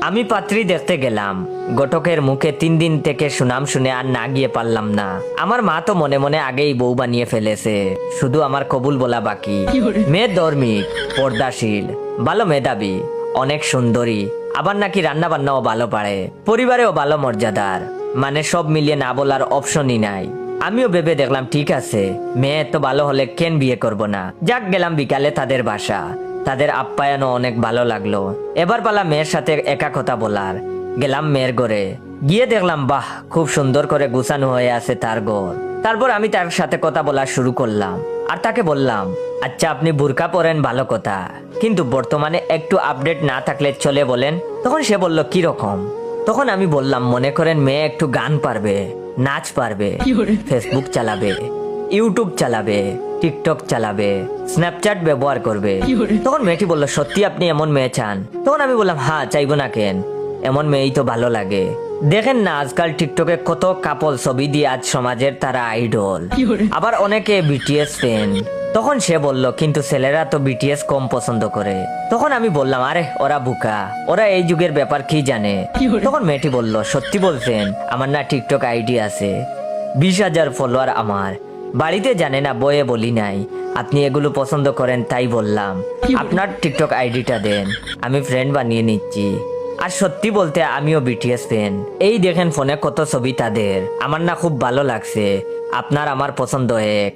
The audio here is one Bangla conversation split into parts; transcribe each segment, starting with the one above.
আমি পাত্রী দেখতে গেলাম। ঘটকের মুখে 3 দিন থেকে সুনাম শুনে আর না গিয়ে পারলাম না। আমার মা তো মনে মনে আগেই বউ বানিয়ে ফেলেছে, শুধু আমার কবুল বলা বাকি। মেয়ে ধর্মিক, পর্দাশীল, ভালো মেধাবী, অনেক সুন্দরী, আবার নাকি রান্না বান্নাও ভালো পারে, পরিবারেও ভালো মর্যাদার, মানে সব মিলিয়ে না বলার অপশনই নাই। আমিও ভেবে দেখলাম ঠিক আছে, মেয়ে তো ভালো হলে কেন বিয়ে করব না। যাক, গেলাম বিকালে তাদের বাসা। তাদের আপ্যায়নও অনেক ভালো লাগলো। এবার পালা মেয়ের সাথে একা কথা বলার। গেলাম মেয়ের ঘরে, গিয়ে দেখলাম বাহ, খুব সুন্দর করে গুছানো হয়ে আছে তার ঘর। তারপর আমি তার সাথে কথা বলা শুরু করলাম আর তাকে বললাম, আচ্ছা আপনি বুরকা পরেন ভালো কথা, কিন্তু বর্তমানে একটু আপডেট না থাকলে চলে বলেন। তখন সে বলল কি রকম? তখন আমি বললাম, মনে করেন মেয়ে একটু গান পারবে, নাচ পারবে, ফেসবুক চালাবে, ইউটিউব চালাবে, টিকটক চালাবে, স্ন্যাপচ্যাট ব্যবহার করবে। তখন মেয়েটি বলল, সত্যি আপনি এমন মেয়ে চান? তখন আমি বললাম, হ্যাঁ, চাইবো না কেন, এমন মেয়েই তো ভালো লাগে। দেখেন না আজকাল টিকটকে কত কাপল ছবি দিয়ে আজ সমাজের তারা আইডল, আবার অনেকে বিটিএস ফ্যান। তখন সে বলল, কিন্তু ছেলেরা তো বিটিএস কম পছন্দ করে। তখন আমি বললাম, আরে ওরা বুকা, ওরা এই যুগের ব্যাপার কি জানে। তখন মেয়েটি বলল, সত্যি বলছেন? আমার না টিকটক আইডি আছে, 20,000 ফলোয়ার আমার। বাড়িতে জানে না, বয়ে বলি নাই। আপনি এগুলো পছন্দ করেন তাই বললাম, আপনার টিকটক আইডিটা দেন, আমি ফ্রেন্ড বানিয়ে নিচ্ছি। আর সত্যি বলতে আমিও বিটিএস ফ্যান। এই দেখেন ফোনে কত ছবি তাদের, আমার না খুব ভালো লাগছে। আপনার আমার পছন্দ এক,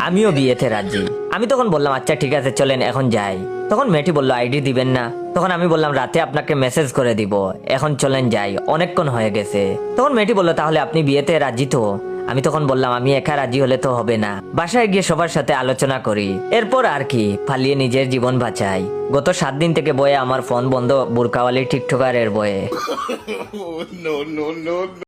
আমিও বিয়েতে রাজি। আমি তখন বললাম, আচ্ছা ঠিক আছে, চলেন এখন যাই। তখন মেয়েটি বলল, আইডি দিবেন না? তখন আমি বললাম, রাতে আপনাকে মেসেজ করে দিব, এখন চলেন যাই, অনেকক্ষণ হয়ে গেছে। তখন মেয়েটি বলল, তাহলে আপনি বিয়েতে রাজি তো? আমি তখন বললাম, আমি একা রাজি হলে তো হবে না, বাসায় গিয়ে সবার সাথে আলোচনা করি, এরপর আর কি, পালিয়ে নিজের জীবন বাঁচাই। গত 7 দিন থেকে বয়ে আমার ফোন বন্ধ, বুরকাওয়ালি টিকটকারের বয়ে।